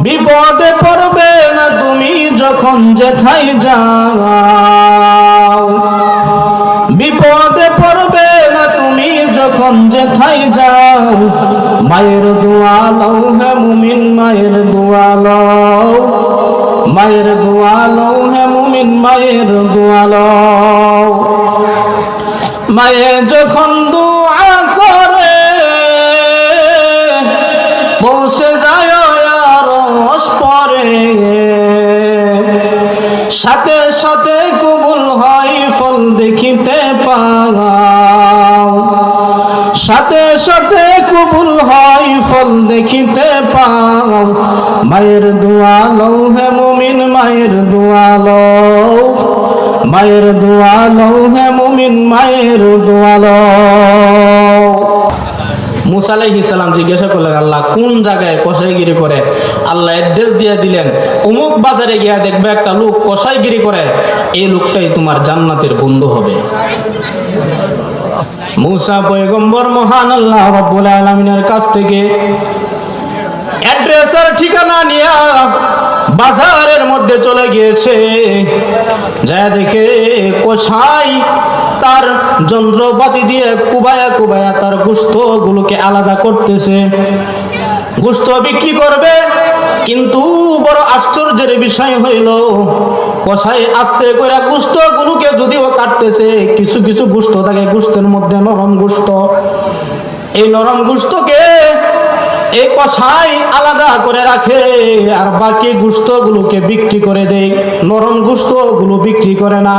বিপদে পড়বে না তুমি যখন যেথায় যাও, বিপদে পড়বে না তুমি যখন যেথায় যাও। মায়ের দোয়া লও হে মুমিন, মায়ের দোয়া লও, মায়ের দোয়া লও হে মুমিন, মায়ের দোয়া লও। মায়ে যখন দোয়া করে পৌঁছে যায় আরশ পরে, সাথে সাথে কবুল হয় ফল দেখিতে পাও, সাথে সাথে কবুল হয় ফল দেখিতে পাও। মায়ের দোয়া লও হে মুমিন, মায়ের দোয়া লও, মায়ের দোয়া লও হে মুমিন, মায়ের দোয়া লও। মুসা আলাইহিস সালাম জিজ্ঞাসা করলেন, আল্লাহ কোন জায়গায় কসাইগিরি করে? আল্লাহ অ্যাড্রেস দিয়ে দিলেন, অমুক বাজারে গিয়া দেখবে একটা লোক কসাইগিরি করে, এই লোকটাই তোমার জান্নাতের বন্ধু হবে। মুসা পয়গম্বর মহান আল্লাহ রাব্বুল আলামিনের কাছ থেকে অ্যাড্রেস আর ঠিকানা নিয়ে বাজারের মধ্যে চলে গিয়েছে। যা দেখে কসাই তার যন্ত্রপাতি দিয়ে কুবায়া কুবায়া তার গোশতগুলোকে আলাদা করতেছে, গোশত বিক্রি করবে। কিন্তু বড় আশ্চর্যের বিষয় হইল, কসাই আস্তে করে গোশতগুলোকে যদিও কাটতেছে, কিছু কিছু গোশত থাকে গোশতের মধ্যে নরম গোশত, এই নরম গোশতকে এই কসাই আলাদা করে রাখে আর বাকি গোশতগুলোকে বিক্রি করে দেয়, নরম গোশতগুলো বিক্রি করে না।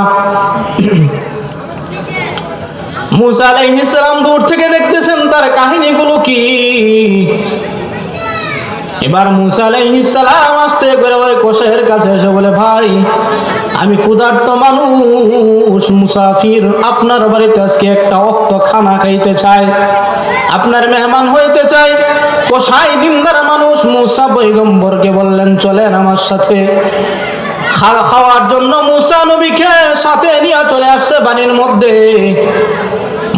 মুসা আলাইহিস সালাম দূর থেকে দেখতেছেন তার কাহিনীগুলো কি। এবার মুসা আলাইহিস সালাম আস্তে করে ওই কসাইয়ের কাছে এসে বলে, ভাই আমি ক্ষুধার্ত মানুষ, মুসাফির, আপনার বাড়িতে আজকে একটা অক্ত খানা খাইতে চাই, আপনার মেহমান হইতে চাই। কসাই দিনদার মানুষ মুসা পয়গম্বরকে বললেন, চলেন আমার সাথে। খাওয়ার জন্য মুসা নবীকে সাথে নিয়ে চলে আসছে বাড়ির মধ্যে।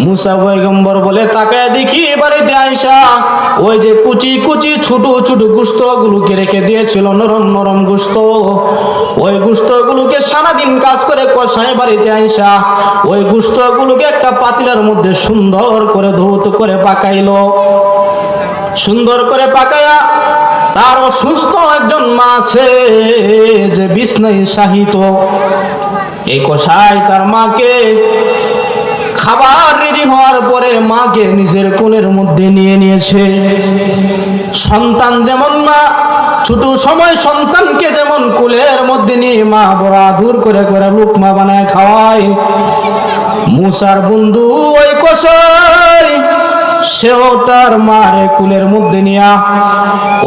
মুসা পয়গম্বর বলে, তাকায় দেখি বাড়িতে আইসা ওই যে কুচি কুচি ছোট ছোট গোশতগুলোকে রেখে দিয়েছিল, নরম নরম গোশত, ওই গোশতগুলোকে সারাদিন কাজ করে কসাই বাড়িতে আইসা ওই গোশতগুলোকে একটা পাতিলার মধ্যে সুন্দর করে ধৌত করে পাকাইলো। সুন্দর করে পাকায়া তার অসুস্থ একজন মা আছে যে বিছনায় শায়িত, এই কসাই তার মাকে খাবার রেডি হওয়ার পরে মাকে নিজের কোলের মধ্যে নিয়ে নিয়েছে। সন্তান যেমন মা ছোট সময় সন্তানকে যেমন কোলের মধ্যে নিয়ে মা বড় আদর করে করে লুকমা বানায় খাওয়ায়, মুসার বন্ধু ওই কসাই সেও তার মারে কুলের মধ্যে নিয়া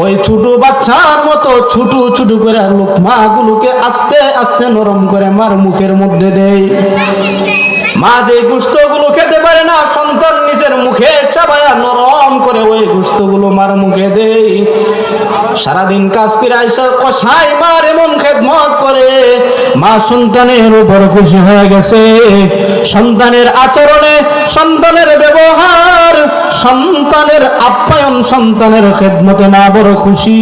ওই ছোট বাচ্চার মতো ছোট ছোট করে লুকমা গুলোকে আস্তে আস্তে নরম করে মার মুখের মধ্যে দেয়। মা যে গোশতগুলো খেতে পারে না, সন্তান নিজের মুখে চাবায়া নরম করে ওই গোশতগুলো মার মুখে দেয়। সারাদিন কাজ করে আইসা কসাই মার এমন খেদমত করে, মা সন্তানের উপর খুশি হয়ে গেছে। সন্তানের আচরণে, সন্তানের ব্যবহার, সন্তানের আপ্যায়ন, সন্তানের খেদমতে মা বড় খুশি।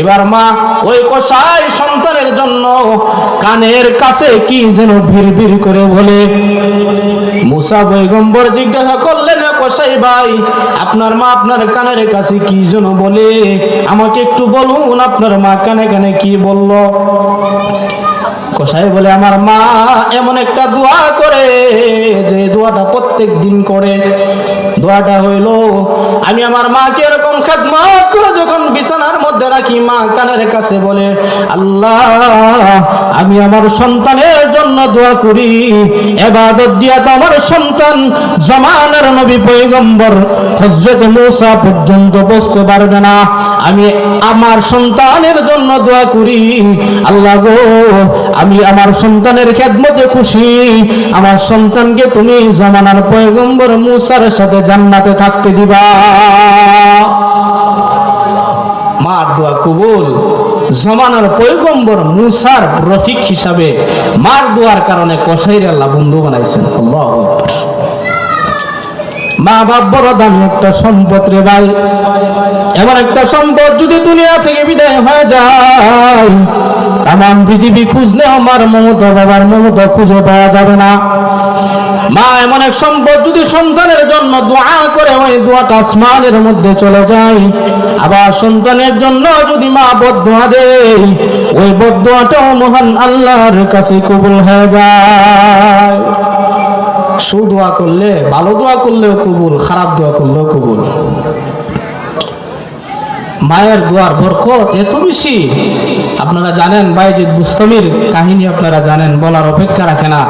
এবার মা ওই কসাই সন্তানের জন্য কানের কাছে কি যেন ভিড় ভিড় করে বলে। মুসা পয়গম্বর জিজ্ঞাসা করলেন, কসাই ভাই আপনার মা আপনার কানের কাছে কি যেন বলে, আমাকে একটু বলুন আপনার মা কানে কানে কি বলল। কসাই বলে, আমার মা এমন একটা দোয়া করে যে দোয়াটা প্রত্যেক দিন করে। দোয়াটা হইল, আমি আমার মাকে এরকম খেদমত করে যখন বিছানার মধ্যে রাখি, মা কানের কাছে বলে, আল্লাহ আমি আমার সন্তানের জন্য দোয়া করি, ইবাদত দিয়া তো আমার সন্তান জামানার নবী পয়গম্বর হযরত মুসা পর্যন্ত বসতে পারবে না, আমি আমার সন্তানের জন্য দোয়া করি, আল্লাহ গো আমি আমার সন্তানের খেদমতে খুশি, আমার সন্তানকে তুমি জামানার পয়গম্বর মুসার সাথে জান্নাতে থাকতে দিবা। মার দোয়া কবুল। জামানার পয়গম্বর মুসার রফিক হিসাবে মার দোয়ার কারণে কসাইর আল্লাহ বন্ধু বানাইছেন। আল্লাহু আকবার। মা বাপ বড় দামি একটা সম্পদ রে ভাই। এমন একটা সম্পদ যদি দুনিয়া থেকে বিদায় হয়ে যায়, তাম পৃথিবী খুঁজলে আমার মমতা বাবার মমতা খুঁজে পাওয়া যাবে না। মা এমন এক সম্পদ, যদি সন্তানের জন্য দোয়া করে ওই দোয়াটা আসমানের মধ্যে চলে যায়। আবার সন্তানের জন্য যদি মা বদদোয়া দেয়, ওই বদদোয়াটাও মহান আল্লাহর কাছে কবুল হয়ে যায়। সুদোয়া করলে, ভালো দোয়া করলেও কবুল, খারাপ দোয়া করলেও কবুল। মায়ের দোয়ার বরকত এত বেশি। আপনারা জানেন বাইজিদ বুস্তামির কাহিনী, আপনারা জানেন, বলার অপেক্ষা রাখে না।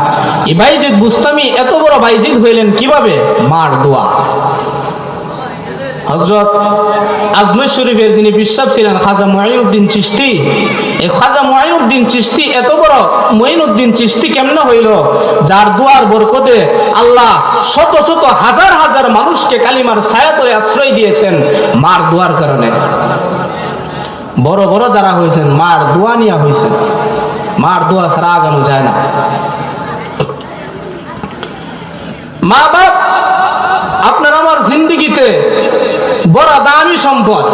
এই বাইজিদ বুস্তামি এত বড় বাইজিদ হইলেন কিভাবে? মার দোয়া। হযরত আজমির শরীফের যিনি বিশ্বাস ছিলেন খাজা মুঈনুদ্দিন চিশতি, এই খাজা মুঈনুদ্দিন চিশতি এত বড় মুঈনুদ্দিন চিশতি কেমনে হইল? যার দোয়ার বরকতে আল্লাহ শত শত হাজার হাজার মানুষকে কালিমার ছায়াতলে আশ্রয় দিয়েছেন মার দোয়ার কারণে। বড় বড় যারা হয়েছেন মার দোয়া নিয়ে হয়েছেন। মার দোয়া ছাড়া আগানো যায় না। মা বাপ আপনার আমার জিন্দেগিতে বড় দামি সম্পদ,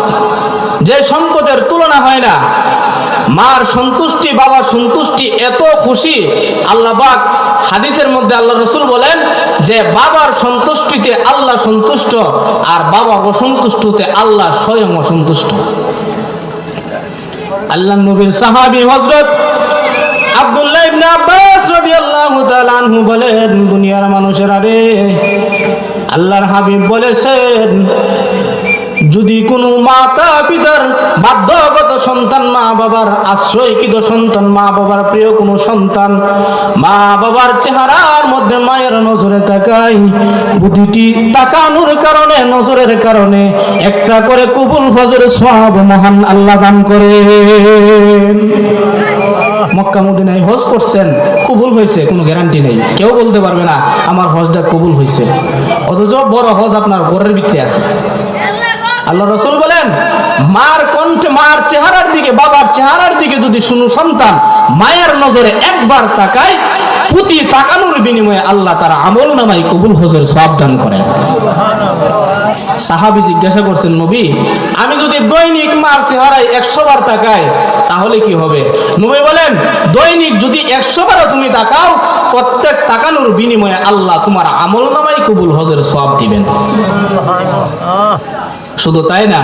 যে সম্পদের তুলনা হয় না। মার সন্তুষ্টি, বাবার সন্তুষ্টি, এত খুশি আল্লাহ পাক হাদিসের মধ্যে আল্লাহ রাসূল বলেন যে বাবার সন্তুষ্টিতে আল্লাহ সন্তুষ্ট, আর বাবার অসন্তুষ্টতে আল্লাহ স্বয়ং অসন্তুষ্ট। আল্লাহ নবীর সাহাবী হযরত আব্দুল্লাহ ইবনে আব্বাস রাদিয়াল্লাহু তাআলা আনহু বলেন, দুনিয়ার মানুষেরা রে, আল্লাহর হাবিব বলেছেন, যদি কোনো মাতা পিতার বাধ্যগত সন্তান, মা বাবার আশ্রয়কৃত সন্তান, মা বাবার প্রিয় কোনো সন্তান মা বাবার চেহারার মধ্যে মায়ের নজরে তাকায়, প্রতিটি তাকানোর কারণে, নজরের কারণে একটা করে কবুল ফজরের সওয়াব মহান আল্লাহ দান করেন। মক্কা মদিনায় হজ করছেন, কবুল হয়েছে, কোনো গ্যারান্টি নেই। কেউ বলতে পারবে না আমার হজটা কবুল হয়েছে, অথচ বড় হজ আপনার ঘরের ভিতরে আছে। আল্লাহ রাসূল বলেন, মার কণ্ঠে, মার চেহারার দিকে, বাবার চেহারার দিকে যদি শুনো সন্তান মায়ের নজরে একবার তাকায়, প্রতি তাকানোর বিনিময়ে আল্লাহ তার আমল নামায় কবুল হজের সওয়াব দান করেন। সাহাবী জিজ্ঞাসা করছেন, নবী আমি যদি দৈনিক মার চেহারায় 100 বার তাকাই তাহলে কি হবে? নবী বলেন, দৈনিক যদি 100 বারও তুমি তাকাও, প্রত্যেক তাকানোর বিনিময়ে আল্লাহ তোমার আমল নামায় কবুল হজের সওয়াব দিবেন। শুধু তাই না,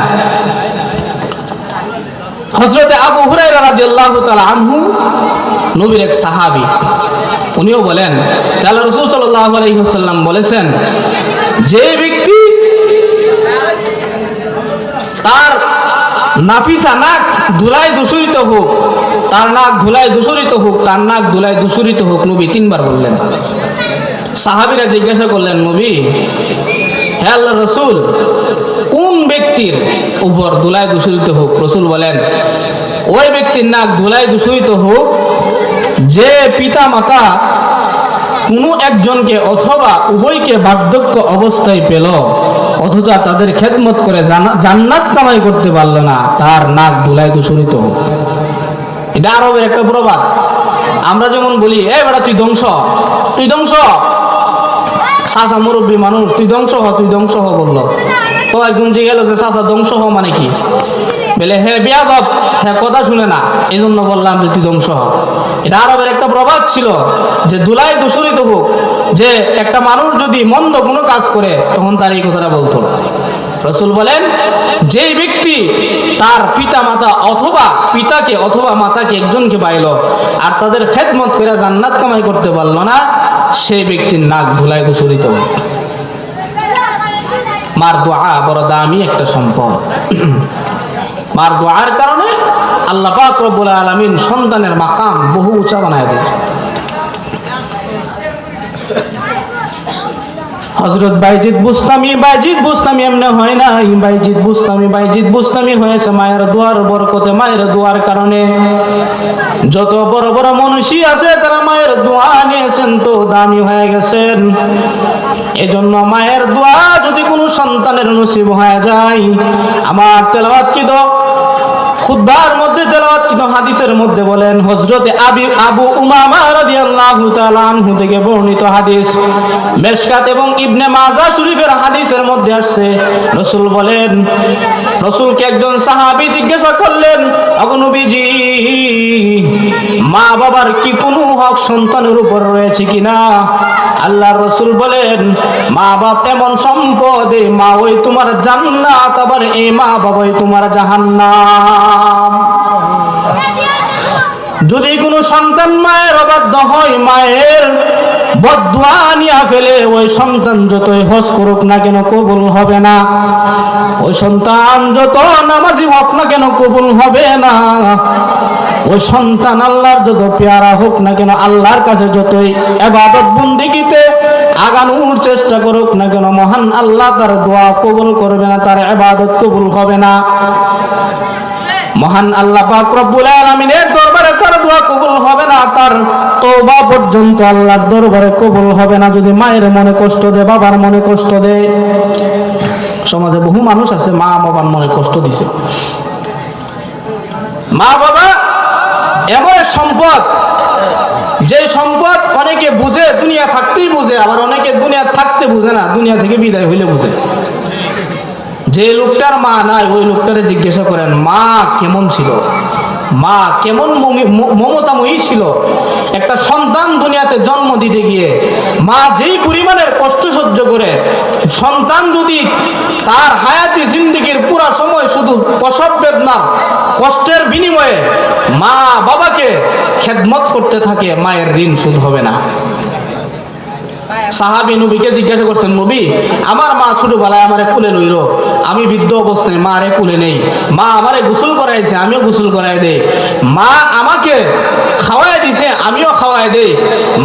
হযরত আবু হুরায়রা রাদিয়াল্লাহু তাআলা আনহু নবীর এক সাহাবী, উনিও বলেন যে আল্লাহ রাসূল সাল্লাল্লাহু আলাইহি ওয়াসাল্লাম বলেছেন, যে ব্যক্তি তার নাফিসা নাক ধুলায় দূষিত হোক, তার নাক ধুলায় দূষিত হোক, তার নাক ধুলায় দূষিত হোক, নবী 3 বার বললেন। সাহাবীরা জিজ্ঞাসা করলেন, নবী হে আল্লাহর রাসূল, কোন ব্যক্তির উপর ধুলায় দূষিত হোক? রাসূল বলেন, ওই ব্যক্তির নাক ধুলায় দূষিত হোক যে পিতা মাতা কোনো একজনকে অথবা উভয়কে বার্ধক্য অবস্থায় পেল, অথচ তাদের খেদমত করে জান্নাত কামাই করতে পারল না, তার নাক ধুলায় দূষিত হোক। এটা আরবের একটা প্রবাদ। আমরা যেমন বলি, এই বেটা তুই ধ্বংস, তুই ধ্বংস, চাচা মুরব্বী মানুষ, তুই ধ্বংস হ, তুই ধ্বংস হ বললো। তো একজন যে গেল যে চাচা ধ্বংস হ মানে কি? বলে হে বেয়াদব, হ্যাঁ কথা শুনে না, এই জন্য বললাম যে তুই ধ্বংস হ। এটা আরবের একটা প্রবাদ ছিল যে ধুলায় দূষিত হোক, যে একটা মানুষ যদি মন্দ কোনো কাজ করে তখন তার এই কথাটা বলতো। রাসূল বলেন, যে ব্যক্তি তার পিতা মাতা অথবা পিতাকে অথবা মাতাকে একজনকে পাইল আর তাদের খেদমত করে জান্নাত কামাই করতে পারল না, সেই ব্যক্তির নাক ধুলায় দূষিত হোক। মার দোয়া বড় দামি একটা সম্পদ। মার দোয়ার কারণে আল্লাহ পাক রব্বুল আলামিন সন্তানের মাকাম বহু উঁচা বানায় দেয়। হযরত বাইজিদ বুস্তামি এমনি হয় নাই। বাইজিদ বুস্তামি হয়েছে মায়ের দোয়ার বরকতে, মায়ের দোয়ার কারণে। যত বড় বড় মনীষী আছে তারা মায়ের দোয়া নিয়েছেন তো দামি হয়ে গেছেন। এজন্য মায়ের দোয়া যদি কোনো সন্তানের নসিব হয়ে যায়, আমার তেলাওয়াত কি খুতবার মধ্যে তেলাওয়াতকৃত হাদিসের মধ্যে বলেন, হযরতে আবু উমামা রাদিয়াল্লাহু তাআলা আনহু থেকে বর্ণিত হাদিস, মিশকাত এবং ইবনে মাজাহ শরীফের হাদিসের মধ্যে আসছে, রাসূল বলেন, রাসূলকে একজন সাহাবী জিজ্ঞাসা করলেন, ওগো নবীজি, মা বাবার কি কোনো হক সন্তানের উপর রয়েছে কিনা? আল্লাহর রাসূল বলেন, মা বাপ এমন সম্পদ, এই মা ওই তোমার জান্নাত, আবার এই মা বাবাই তোমার জাহান্নাম। যদি কোনো সন্তান মায়ের অবাধ্য হয়, মায়ের বদদুয়া নিয়ে ফেলে, ওই সন্তান যতই হজ করুক না কেন কবুল হবে না। ওই সন্তান যত নামাজি হোক না কেন কবুল হবে না। ওই সন্তান আল্লাহর যত পেয়ারা হোক না কেন, আল্লাহর কাছে যতই ইবাদত বন্দেগীতে আগানোর চেষ্টা করুক না কেন, মহান আল্লাহ তার দোয়া কবুল করবে না, তার ইবাদত কবুল হবে না। মহান আল্লাহ পাক রব্বুল আলামিনের দরবারে তার দোয়া কবুল হবে না, তার তওবা পর্যন্ত আল্লাহর দরবারে কবুল হবে না যদি মায়ের মনে কষ্ট দেয়, বাবার মনে কষ্ট দেয়। সমাজে বহু মানুষ আছে মা বাবার মনে কষ্ট দিছে। মা বাবা এমন এক সম্পদ, যে সম্পদ অনেকে বুঝে দুনিয়া থাকতেই বুঝে, আবার অনেকে দুনিয়া থাকতে বুঝে না, দুনিয়া থেকে বিদায় হইলে বুঝে। যে লোকটার মা নাই, ওই লোকটারে জিজ্ঞাসা করেন মা কেমন ছিল, মা কেমন মমতাময়ী ছিল। একটা সন্তান দুনিয়াতে জন্ম দিতে গিয়ে মা যেই পরিমাণের কষ্ট সহ্য করে, সন্তান যদি তার হায়াতি জিন্দেগির পুরা সময় শুধু প্রসব বেদনার কষ্টের বিনিময়ে মা বাবাকে খেদমত করতে থাকে, মায়ের ঋণ শোধ হবে না। সাহাবী নবীকে জিজ্ঞাসা করছেন, নবী, আমার মা ছোটবেলায় আমারে কুলে লইল, আমি বৃদ্ধ অবস্থায় মারে কুলে নেই, মা আমারে গোসল করাইছে, আমিও গোসল করাই দেই, মা আমাকে খাওয়াই দিছে, আমিও খাওয়াই দেই,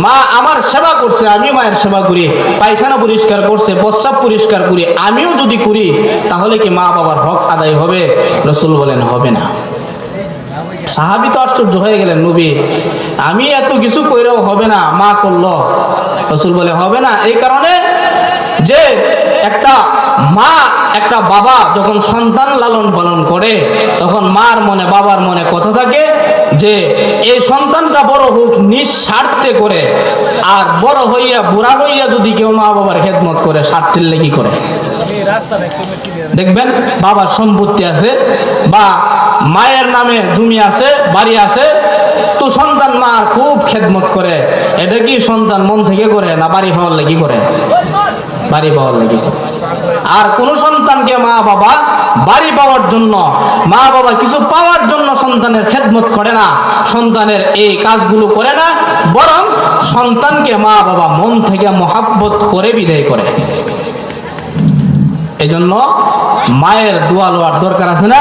মা আমার সেবা করছে, আমিও মায়ের সেবা করি, পায়খানা পরিষ্কার করছে, প্রস্রাব পরিষ্কার করি, আমিও যদি করি, তাহলে কি মা বাবার হক আদায় হবে? রাসূল বলেন, হবে না। সাহাবী তো আশ্চর্য হয়ে গেলেন, নবী, আমি এত কিছু কইরাও হবে না, মা করলো। রাসূল বলে, হবে না এই কারণে যে একটা মা একটা বাবা যখন সন্তান লালন পালন করে, তখন মার মনে বাবার মনে কথা থাকে যে এই সন্তানটা বড় হোক নিঃস্বার্থে করে, আর বড় হইয়া বুড়া হইয়া যদি কেউ মা বাবার খেদমত করে, স্বার্থের লেগি করে। দেখবেন বাবার সম্পত্তি আছে বা মায়ের নামে জমি আছে, বাড়ি আছে, তো সন্তান মার খুব খেদমত করে, এটা কি সন্তান মন থেকে করে না বাড়ি পাওয়ার লাগি করে? বাড়ি পাওয়ার লাগি। আর কোন সন্তানকে মা বাবা বাড়ি পাওয়ার জন্য, মা বাবা কিছু পাওয়ার জন্য সন্তানের খেদমত করে না, সন্তানের এই কাজগুলো করে না, বরং সন্তানকে মা বাবা মন থেকে মহাব্বত করে বিদায় করে। এই জন্য মায়ের দোয়া লওয়ার দরকার আছে না?